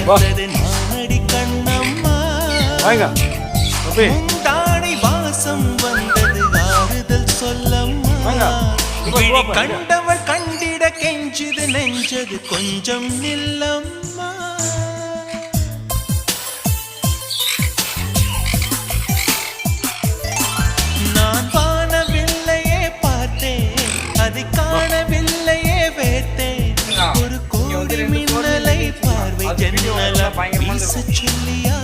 வந்தது நாடி கண்ணம்மா தாடி வாசம் வந்தது ஆறுதல் சொல்லம்மா விழி கண்டவள் கண்டிட கெஞ்சது நெஞ்சது கொஞ்சம் நில்லம்மா நான் வானவில்லையே பார்த்தேன் அதை காணவில்லையே வேத்தேன் ஒரு கோடி மின்னலை பார்வை ஜன்னல வீச சொல்லியா